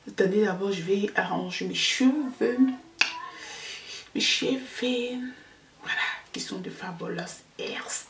Attendez, d'abord, je vais arranger mes cheveux. Mes cheveux. Voilà, qui sont de Fabulous Hairstyles.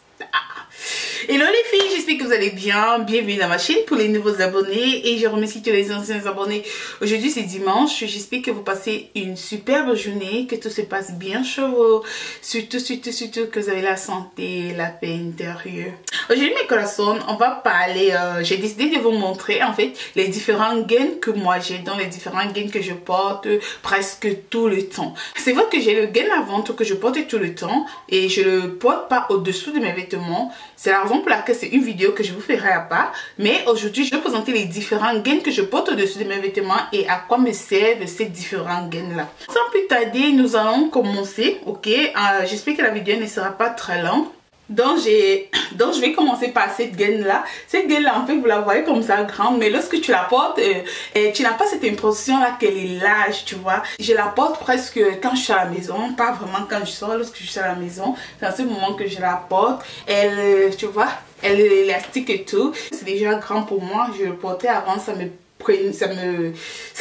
Hello les filles, j'espère que vous allez bien. Bienvenue dans ma chaîne pour les nouveaux abonnés et je remercie tous les anciens abonnés. Aujourd'hui c'est dimanche, j'espère que vous passez une superbe journée, que tout se passe bien chez vous, surtout que vous avez la santé, la paix intérieure. Aujourd'hui mes corazones, on va parler, j'ai décidé de vous montrer en fait les différents gains que moi j'ai, dans les différents gains que je porte presque tout le temps. C'est vrai que j'ai le gain à ventre que je porte tout le temps et je le porte pas au-dessous de mes vêtements. C'est la raison pour laquelle c'est une vidéo que je vous ferai à part. Mais aujourd'hui, je vais présenter les différents gains que je porte au-dessus de mes vêtements et à quoi me servent ces différents gains-là. Sans plus tarder, nous allons commencer, ok? J'espère que la vidéo ne sera pas très longue. Donc je vais commencer par cette gaine là. Cette gaine là en fait vous la voyez comme ça grande, mais lorsque tu la portes tu n'as pas cette impression là qu'elle est large, tu vois. Je la porte presque quand je suis à la maison, pas vraiment quand je sors. Lorsque je suis à la maison, c'est à ce moment que je la porte. Elle, tu vois, elle est élastique et tout. C'est déjà grand pour moi. Je le portais avant, ça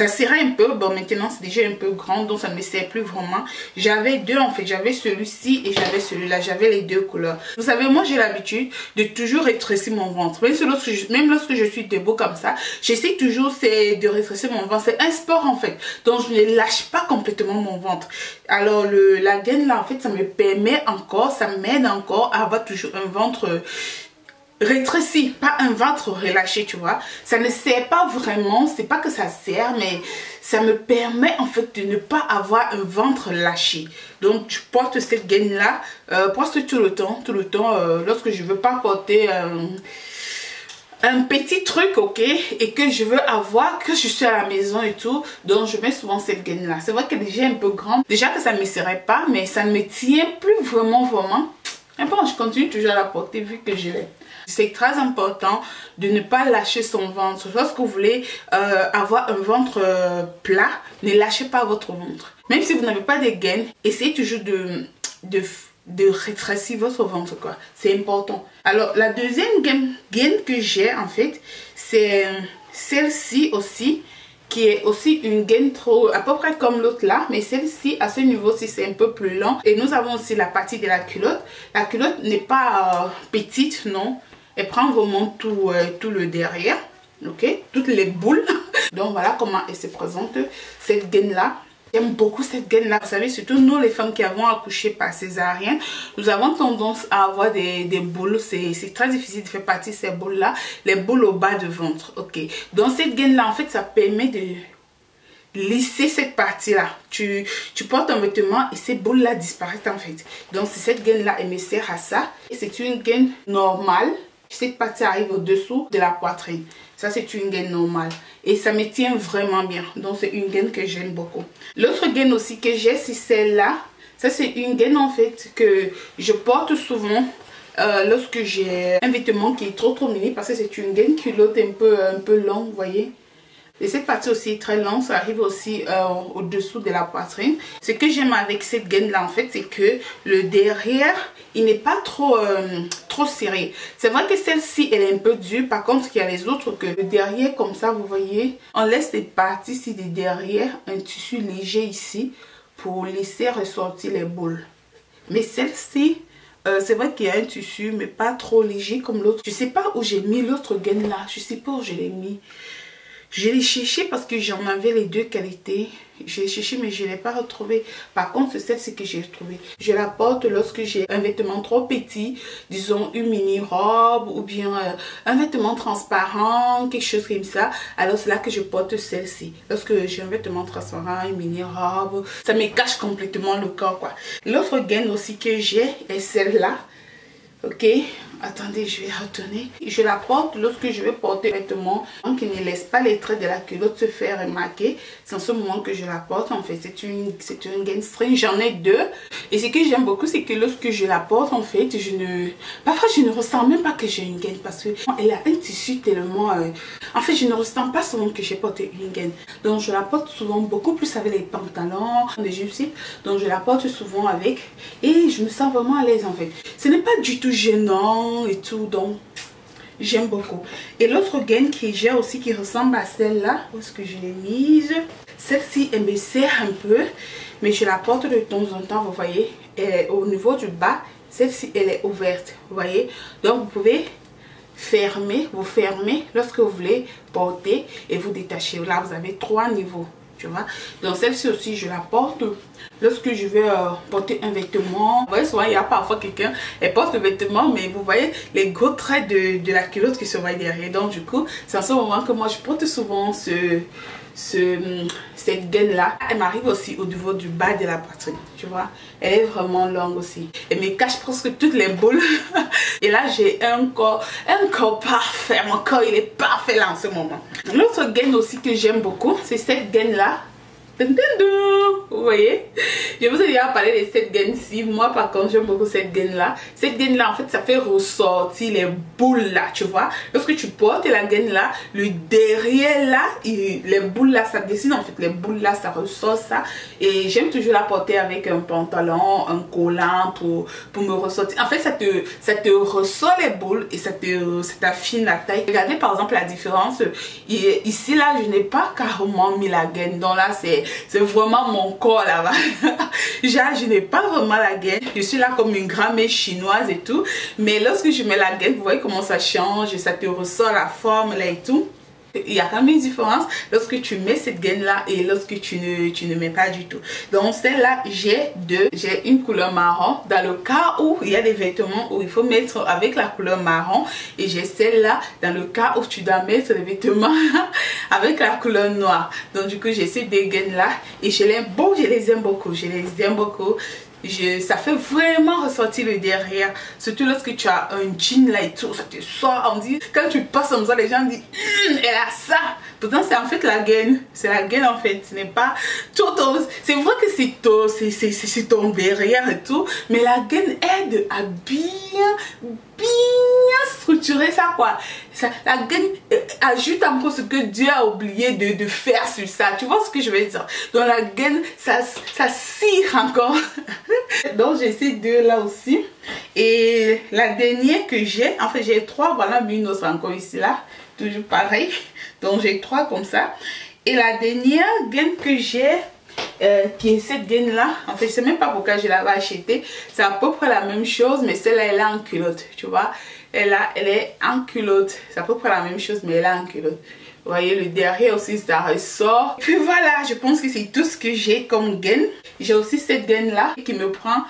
serrait un peu. Bon, maintenant c'est déjà un peu grand, donc ça ne me sert plus vraiment. J'avais deux en fait, j'avais celui-ci et j'avais celui-là, j'avais les deux couleurs. Vous savez, moi j'ai l'habitude de toujours rétrécir mon ventre, même lorsque je suis debout comme ça, j'essaie toujours de rétrécir mon ventre. C'est un sport en fait, donc je ne lâche pas complètement mon ventre. Alors la gaine là en fait, ça me permet encore, ça m'aide encore à avoir toujours un ventre rétréci, pas un ventre relâché, tu vois. Ça ne sert pas vraiment, c'est pas que ça sert, mais ça me permet en fait de ne pas avoir un ventre lâché. Donc je porte cette gaine là presque tout le temps, lorsque je veux pas porter un petit truc, ok, et que je veux avoir, que je suis à la maison et tout, donc je mets souvent cette gaine là. C'est vrai qu'elle est déjà un peu grande, déjà que ça ne me serait pas, mais ça ne me tient plus vraiment. Et bon, je continue toujours à la porter vu que je l'ai. C'est très important de ne pas lâcher son ventre. Lorsque vous voulez avoir un ventre plat, ne lâchez pas votre ventre. Même si vous n'avez pas de gaines, essayez toujours de rétrécir votre ventre, quoi. C'est important. Alors, la deuxième gaine que j'ai, en fait, c'est celle-ci aussi, qui est aussi une gaine à peu près comme l'autre là, mais celle-ci à ce niveau-ci c'est un peu plus long. Et nous avons aussi la partie de la culotte. La culotte n'est pas petite, non, elle prend vraiment tout le derrière, ok, toutes les boules. Donc voilà comment elle se présente, cette gaine là. J'aime beaucoup cette gaine là. Vous savez, surtout nous les femmes qui avons accouché par césarienne, nous avons tendance à avoir des boules. C'est très difficile de faire partie de ces boules là, les boules au bas de ventre, ok. Donc cette gaine là en fait ça permet de lisser cette partie là. Tu portes un vêtement et ces boules là disparaissent en fait. Donc c'est cette gaine là, elle me sert à ça. C'est une gaine normale. Cette partie arrive au-dessous de la poitrine. Ça, c'est une gaine normale. Et ça me tient vraiment bien. Donc, c'est une gaine que j'aime beaucoup. L'autre gaine aussi que j'ai, c'est celle-là. Ça, c'est une gaine, en fait, que je porte souvent lorsque j'ai un vêtement qui est trop mini. Parce que c'est une gaine culotte un peu longue, vous voyez. Et cette partie aussi est très longue, ça arrive aussi au-dessous de la poitrine. Ce que j'aime avec cette gaine là en fait, c'est que le derrière, il n'est pas trop serré. C'est vrai que celle-ci, elle est un peu dure. Par contre, il y a les autres que le derrière comme ça, vous voyez, on laisse les parties ici de derrière, un tissu léger ici, pour laisser ressortir les boules. Mais celle-ci, c'est vrai qu'il y a un tissu, mais pas trop léger comme l'autre. Je ne sais pas où j'ai mis l'autre gaine là, je ne sais pas où je l'ai mis. Je l'ai cherché parce que j'en avais les deux qualités. Je l'ai cherché mais je ne l'ai pas retrouvé. Par contre, c'est celle-ci que j'ai retrouvée. Je la porte lorsque j'ai un vêtement trop petit. Disons une mini-robe ou bien un vêtement transparent. Quelque chose comme ça. Alors c'est là que je porte celle-ci. Lorsque j'ai un vêtement transparent, une mini-robe. Ça me cache complètement le corps, quoi. L'autre gaine aussi que j'ai est celle-là. Ok, attendez, je vais retourner. Je la porte lorsque je vais porter vêtements qui ne laisse pas les traits de la culotte se faire remarquer. C'est en ce moment que je la porte. En fait, c'est une gaine string. J'en ai deux. Et ce que j'aime beaucoup, c'est que lorsque je la porte, en fait, parfois je ne ressens même pas que j'ai une gaine parce qu'elle a un tissu tellement. En fait, je ne ressens pas souvent que j'ai porté une gaine. Donc, je la porte souvent beaucoup plus avec les pantalons, les jeans. Donc, je la porte souvent avec. Et je me sens vraiment à l'aise en fait. Ce n'est pas du tout gênant et tout, donc j'aime beaucoup. Et l'autre gaine que j'ai aussi qui ressemble à celle-là, où est-ce que je l'ai mise? Celle-ci, elle me serre un peu, mais je la porte de temps en temps, vous voyez. Et au niveau du bas, celle-ci, elle est ouverte, vous voyez. Donc, vous pouvez vous fermez lorsque vous voulez porter et vous détacher. Là, vous avez 3 niveaux, tu vois. Donc, celle-ci aussi, je la porte lorsque je vais porter un vêtement. Vous voyez, souvent, il y a parfois quelqu'un, elle porte le vêtement, mais vous voyez les gros traits de la culotte qui se voient derrière. Donc, du coup, c'est en ce moment que moi, je porte souvent cette gaine là. Elle m'arrive aussi au niveau du bas de la poitrine, tu vois. Elle est vraiment longue aussi. Elle me cache presque toutes les boules. Et là, j'ai un corps parfait. Mon corps, il est parfait là en ce moment. L'autre gaine aussi que j'aime beaucoup, c'est cette gaine là. Vous voyez, je vous ai déjà parlé de cette gaine-ci. Moi par contre j'aime beaucoup cette gaine-là. Cette gaine-là en fait ça fait ressortir les boules là, tu vois. Lorsque tu portes la gaine-là, le derrière là, les boules là ça dessine en fait. Les boules là ça ressort ça. Et j'aime toujours la porter avec un pantalon, un collant pour me ressortir. En fait ça te ressort les boules et ça t'affine la taille. Regardez par exemple la différence. Ici là je n'ai pas carrément mis la gaine. Donc là c'est vraiment mon corps là-bas. Je n'ai pas vraiment la gaine. Je suis là comme une grand-mère chinoise et tout. Mais lorsque je mets la gaine, vous voyez comment ça change. Ça te ressort la forme là et tout. Il y a quand même une différence lorsque tu mets cette gaine là et lorsque tu ne mets pas du tout. Donc celle-là, j'ai une couleur marron. Dans le cas où il y a des vêtements où il faut mettre avec la couleur marron. Et j'ai celle-là dans le cas où tu dois mettre les vêtements avec la couleur noire. Donc du coup, j'ai ces deux gaines là et je les aime beaucoup. Je les aime beaucoup. Ça fait vraiment ressortir le derrière. Surtout lorsque tu as un jean là et tout. Ça te sort. On dit, quand tu passes comme ça, les gens disent elle a ça. Pourtant, c'est en fait la gaine. C'est la gaine en fait. Ce n'est pas tout. C'est vrai que c'est ton derrière et tout. Mais la gaine aide à bien structurer ça quoi. La gaine ajoute encore ce que Dieu a oublié de faire sur ça. Tu vois ce que je veux dire? Donc la gaine, ça cire encore. Donc j'ai ces deux là aussi. Et la dernière que j'ai, en fait j'ai 3, voilà, mais une autre encore ici là. Toujours pareil. Donc j'ai 3 comme ça. Et la dernière gaine que j'ai, qui est cette gaine là, en fait je sais même pas pourquoi je l'avais achetée. C'est à peu près la même chose, mais celle-là elle est en culotte, tu vois. Elle est en culotte. C'est à peu près la même chose, mais elle est en culotte. Vous voyez, le derrière aussi, ça ressort. Puis voilà, je pense que c'est tout ce que j'ai comme gaine. J'ai aussi cette gaine-là qui me prend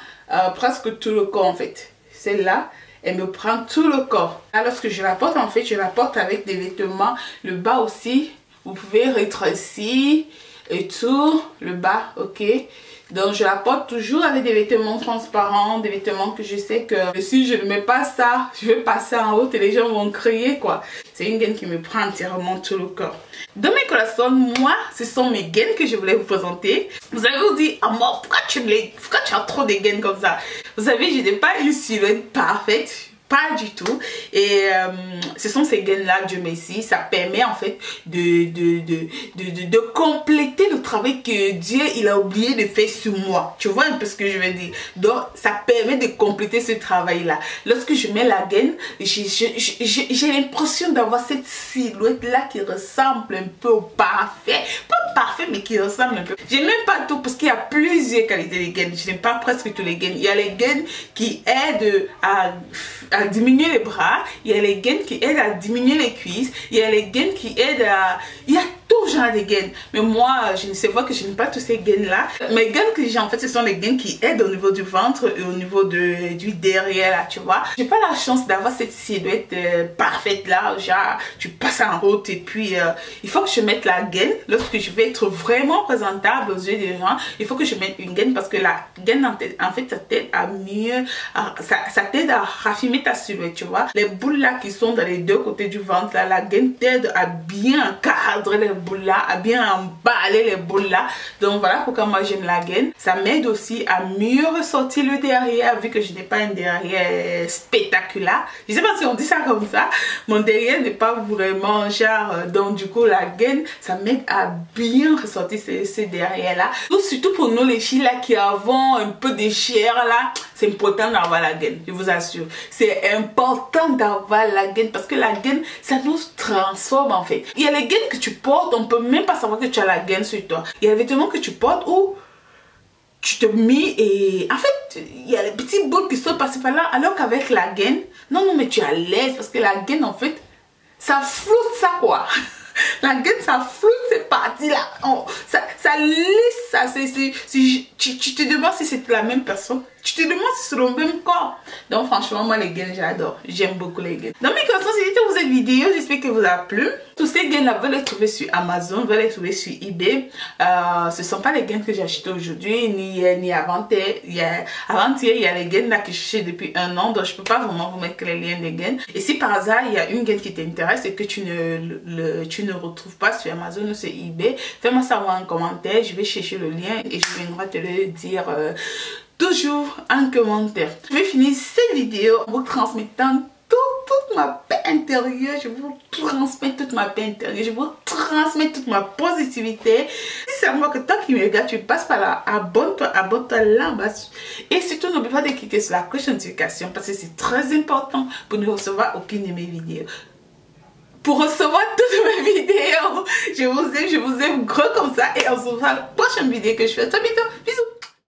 presque tout le corps, en fait. Celle-là, elle me prend tout le corps. Là, lorsque je la porte, en fait, je la porte avec des vêtements. Le bas aussi, vous pouvez rétrécir et tout. Le bas, ok. Donc je la porte toujours avec des vêtements transparents, des vêtements que je sais que si je ne mets pas ça, je vais passer en haut et les gens vont crier quoi. C'est une gaine qui me prend entièrement tout le corps. Dans mes collations, moi, ce sont mes gaines que je voulais vous présenter. Vous allez vous dire, Amor, pourquoi tu as trop de gaines comme ça? Vous savez, je n'ai pas une silhouette parfaite. Pas du tout. Et ce sont ces gaines là, Dieu merci, ça permet en fait de compléter le travail que Dieu il a oublié de faire sur moi. Tu vois un peu ce que je veux dire? Donc ça permet de compléter ce travail là. Lorsque je mets la gaine, j'ai l'impression d'avoir cette silhouette là qui ressemble un peu au parfait. Pas parfait mais qui ressemble un peu. J'aime même pas tout parce qu'il y a plusieurs qualités de gaines. Je n'aime pas presque tous les gaines. Il y a les gaines qui aident à diminuer les bras, il y a les gaines qui aident à diminuer les cuisses, il y a les gaines qui aident à... Il y a tout genre de gaines. Mais moi, je ne sais pas que je n'ai pas tous ces gaines là. Mes gaines que j'ai en fait, ce sont les gaines qui aident au niveau du ventre et au niveau du derrière là, tu vois. J'ai pas la chance d'avoir cette silhouette parfaite là, genre tu passes en route et puis il faut que je mette la gaine. Lorsque je vais être vraiment présentable aux yeux des gens, il faut que je mette une gaine parce que la gaine en fait ça t'aide à mieux, ça t'aide à raffiner ta silhouette, tu vois. Les boules là qui sont dans les deux côtés du ventre là, la gaine t'aide à bien encadrer les boules boules là, à bien emballer les boules là. Donc voilà pourquoi moi j'aime la gaine. Ça m'aide aussi à mieux ressortir le derrière, vu que je n'ai pas un derrière spectaculaire. Je sais pas si on dit ça comme ça. Mon derrière n'est pas vraiment genre, donc du coup la gaine, ça m'aide à bien ressortir ce derrière là. Donc, surtout pour nous les filles là qui avons un peu de chair là, c'est important d'avoir la gaine, je vous assure. C'est important d'avoir la gaine parce que la gaine, ça nous transforme en fait. Il y a les gaines que tu portes, on peut même pas savoir que tu as la gaine sur toi. Il y a les vêtements que tu portes où tu te mets et en fait il y a les petits boules qui sont passés par là, alors qu'avec la gaine, non mais tu es à l'aise parce que la gaine en fait ça floute ça quoi. La gaine ça floute ces parties là, ça lisse ça. Tu te demandes si c'est la même personne, tu te demandes si c'est le même corps. Donc franchement moi les gaines j'adore, j'aime beaucoup les gaines. Donc mes garçons, c'était pour cette vidéo, j'espère que vous a plu. Tous ces gaines là vous les trouvez sur Amazon, vous les trouvez sur eBay. Ce sont pas les gaines que j'ai achetées aujourd'hui ni avant-hier. Avant-hier il y a les gaines là que je cherchais depuis un an, donc je peux pas vraiment vous mettre les liens des gaines. Et si par hasard il y a une gaine qui t'intéresse et que tu ne retrouves pas sur Amazon ou sur eBay, fais-moi savoir en commentaire, je vais chercher le lien et je viendrai te le dire toujours en commentaire. Je vais finir cette vidéo en vous transmettant toute ma paix intérieure. Je vous transmets toute ma paix intérieure, je vous transmets toute ma positivité. Si c'est moi que toi qui me regardes, tu passes par là, abonne-toi là en bas. Et surtout n'oublie pas de cliquer sur la cloche de notification parce que c'est très important pour ne recevoir aucune de mes vidéos. Pour recevoir toutes mes vidéos, je vous aime gros comme ça et on se voit dans la prochaine vidéo que je fais. À très bientôt, bisous.